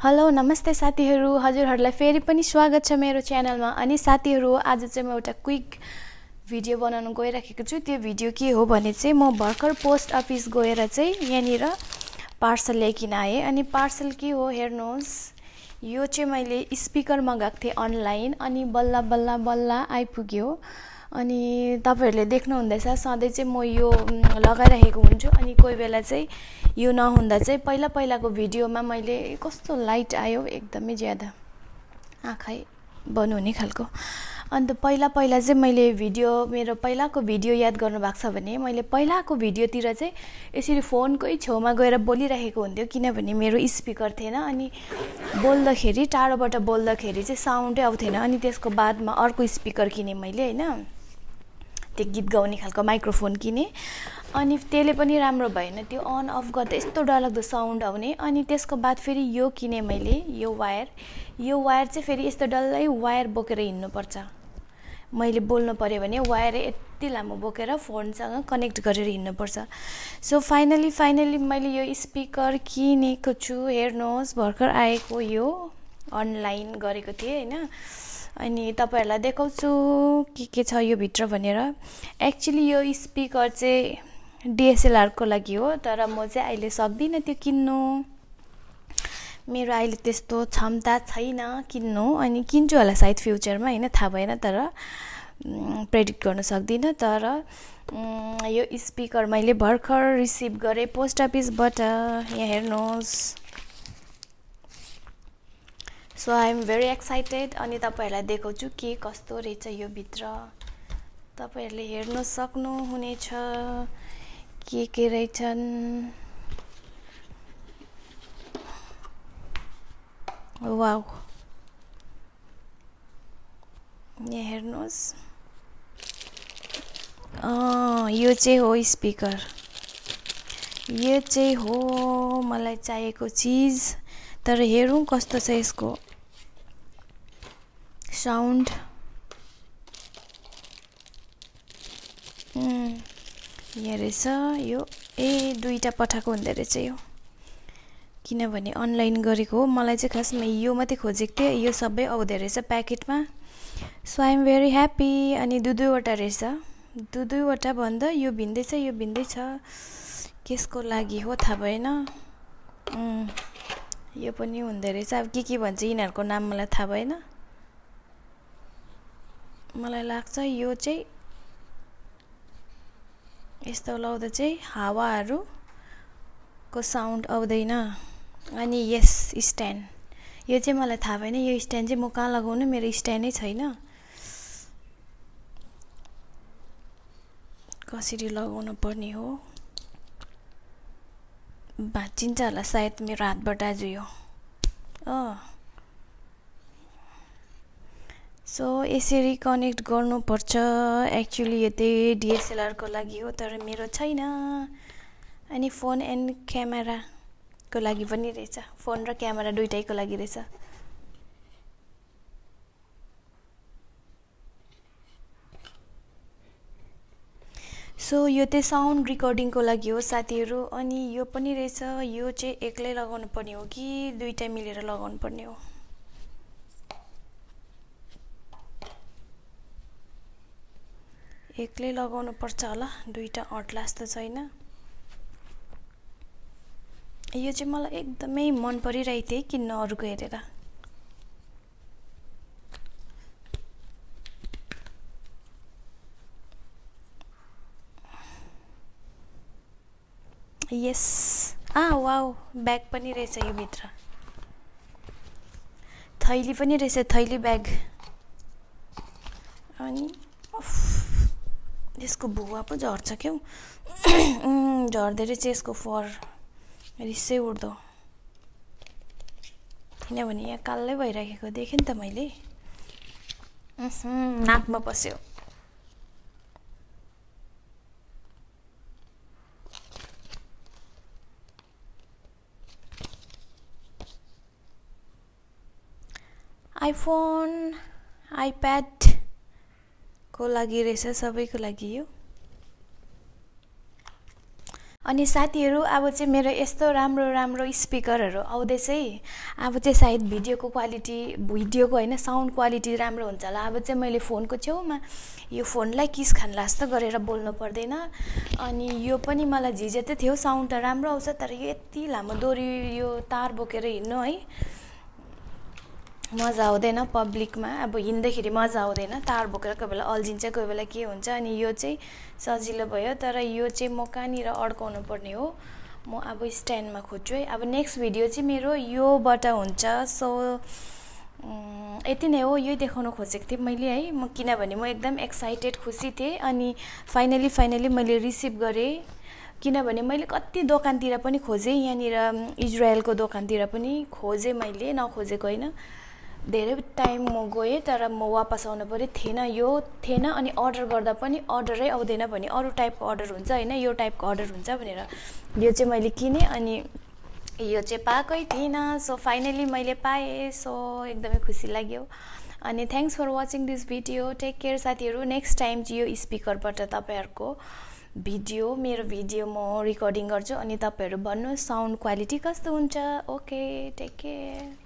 Hello नमस्ते साथीहरु हजुरहरुलाई फेरि पनि स्वागत छ मेरो च्यानलमा। अनि साथीहरु आज चाहिँ म एउटा क्विक भिडियो बनाउन गइराखेको छु। त्यो भिडियो के हो भने चाहिँ म भर्खर पोस्ट अफिस गएर चाहिँ यहाँनिर पार्सल ल्याइकिन आए। अनि पार्सल के हो हेर्नुहोस्, यो चाहिँ मैले स्पिकर मगाएको थिएँ अनलाइन अनि बल्ल बल्ल बल्ल आइपुग्यो। अनि तपाईहरुले देख्नु हुँदैछ सधैं चाहिँ म यो लगाइरहेको हुन्छु अनि कोही बेला चाहिँ यो नहुँदा चाहिँ पहिलाको भिडियोमा मैले कस्तो लाइट आयो एकदमै ज्यादा आँखै बन्द हुने खालको। अन्त पहिला चाहिँ मैले मेरो पहिलाको भिडियो याद गर्नु भएको छ भने मैले पहिलाको भिडियोतिर चाहिँ यसरी फोनकै छेउमा गएर बोलिरहेको हुन्थ्यो किनभने मेरो स्पिकर थिएन अनि बोल्दाखेरि टाढोबाट बोल्दाखेरि चाहिँ साउन्डै आउँथेन। अनि त्यसको बादमा अर्को स्पिकर किने मैले हैन, त्यो गीत गाउने खालको माइक्रोफोन किने। अनि त्यसले पनि राम्रो भएन, त्यो अन अफ गर्दा यस्तो डरलाग्दो साउन्ड आउने। अनि त्यसको बाद फेरि यो किने मैले, यो वायर चाहिँ फेरि यस्तो डल्लै वायर बोकेर हिँड्नु पर्छ। मैले बोल्नु पर्यो भने वायर यति लामो बोकेर फोनसँग कनेक्ट गरेर हिँड्नु पर्छ। सो फाइनली मैले यो स्पिकर किनेको छु। हेर्नुहोस् भर्खर आएको, यो अनलाइन गरेको थिएँ हैन। अनि तपाईहरुलाई देखाउँछु के छ यो भित्र भनेर। एक्चुअली यो स्पिकर चाहिँ डीएसएलआर को लागि हो, तर म चाहिँ अहिले सक्दिनँ त्यो किन्नु। मेरो अहिले त्यस्तो क्षमता छैन किन्नु। अनि किन्छु होला सायद फ्युचरमा हैन, थाहा भएन, तर प्रेडिक्ट गर्न सक्दिनँ। तर यो स्पिकर मैले भर्खर रिसिभ गरे पोस्ट अफिसबाट। यहाँ हेर्नुहोस्। So I am very excited. अनि तपाईहरुलाई देखाउँछु के कस्तो रहेछ यो भित्र। तपाईहरुले हेर्न सक्नुहुनेछ के रहेछन्। वाउ, यहाँ हेर्नुहोस्। यो चाहिँ हो स्पिकर, यो चाहिँ हो मलाई चाहिएको चीज। तर हेरौँ कस्तो छ यसको साउन्ड। यहाँ रहेछ यो। दुईटा पठाएको हुँदो रहेछ यो, किनभने अनलाइन गरेको हो। मलाई चाहिँ खासमा यो मात्रै खोजेको थिएँ, यो सबै आउँदो रहेछ प्याकेटमा। So I am very happy. अनि दुईवटा रहेछ, दुईवटा भन्दा यो भिन्दै छ। केसको लागि हो थाहा भएन। यो पनि हुँदो रहेछ। अब के भन्छ यिनीहरूको नाम मलाई थाहा भएन। मलाई लाग्छ यो चाहिँ यस्तो लाउँदा चाहिँ हावाहरूको साउन्ड आउँदैन। अनि यस स्ट्यान्ड, यो चाहिँ मलाई थाहा भएन। यो स्ट्यान्ड चाहिँ म कहाँ लगाउनु, मेरो स्ट्यान्डै छैन। कसरी लगाउनु पर्ने हो, भाँचिन्छ होला सायद मेरो हातबाट आज यो। सो यसरी कनेक्ट गर्नुपर्छ। एक्चुअली यो चाहिँ डीएसएलआर को लागि हो, तर मेरो छैन। अनि फोन एन्ड क्यामेरा को लागि पनि रहेछ, फोन र क्यामेरा दुईटैको लागि रहेछ। सो यो चाहिँ साउन्ड रेकर्डिङको लागि हो साथीहरु। अनि यो पनि रहेछ, यो चाहिँ एक्लै लगाउनु पर्ने हो कि दुईटा मिलेर लगाउनु पर्ने हो। एक्लै लगाउनु पर्छ होला, दुईटा अट्ला जस्तो छैन। यो चाहिँ मलाई एकदमै मन परिरहेको थियो किन्न अरूको हेरेर। यस, वाउ, ब्याग पनि रहेछ यो भित्र, थैली पनि रहेछ, थैली ब्याग। अनि यसको भुवा पो झर्छ क्याउ। झर्दै रहेछ यसको फर, रिसै उठ्दो। किनभने यहाँ कालै भइराखेको देखेँ नि त मैले। नाकमा पस्यो। आइफोन, आइप्याड को लागि रहेछ, सबैको लागि यो। अनि साथीहरू अब चाहिँ मेरो यस्तो राम्रो राम्रो स्पिकरहरू आउँदैछ है। अब चाहिँ सायद भिडियोको होइन साउन्ड क्वालिटी राम्रो हुन्छ होला। अब चाहिँ मैले फोनको छेउमा यो फोनलाई किस खानला जस्तो गरेर बोल्नु पर्दैन। अनि यो पनि मलाई झिझेतै थियो, साउन्ड त राम्रो आउँछ तर यो यति लामो दोरी यो तार बोकेर हिँड्नु है मजा आउँदैन पब्लिकमा। अब हिँड्दाखेरि मजा आउँदैन, तार बोकेर कोही बेला अल्झिन्छ कोही बेला के हुन्छ। अनि यो चाहिँ सजिलो भयो, तर यो चाहिँ म कहाँनिर अड्काउनु पर्ने हो, म अब स्ट्यान्डमा खोज्छु है। अब नेक्स्ट भिडियो चाहिँ मेरो योबाट हुन्छ। सो यति नै हो, यही देखाउन खोजेको थिएँ मैले है। म किनभने म एकदम एक्साइटेड खुसी थिएँ। अनि फाइनली मैले रिसिभ गरेँ, किनभने मैले कति दोकानतिर पनि खोजेँ, यहाँनिर इजरायलको दोकानतिर पनि खोजेँ, मैले नखोजेको होइन। धेरै टाइम म गएँ तर म वापस आउनु पऱ्यो, थिएन। अनि अर्डर गर्दा पनि अर्डरै आउँदैन भने अरू टाइपको अर्डर हुन्छ होइन, यो टाइपको अर्डर हुन्छ भनेर यो चाहिँ मैले किनेँ। अनि यो चाहिँ पाएकै थिइनँ। सो फाइनली मैले पाएँ, सो एकदमै खुसी लाग्यो। अनि thanks for watching this video. Take care साथीहरू। नेक्स्ट टाइम चाहिँ यो स्पिकरबाट तपाईँहरूको मेरो भिडियो म रिकर्डिङ गर्छु। अनि तपाईँहरू भन्नुहोस् साउन्ड क्वालिटी कस्तो हुन्छ। Okay, take care.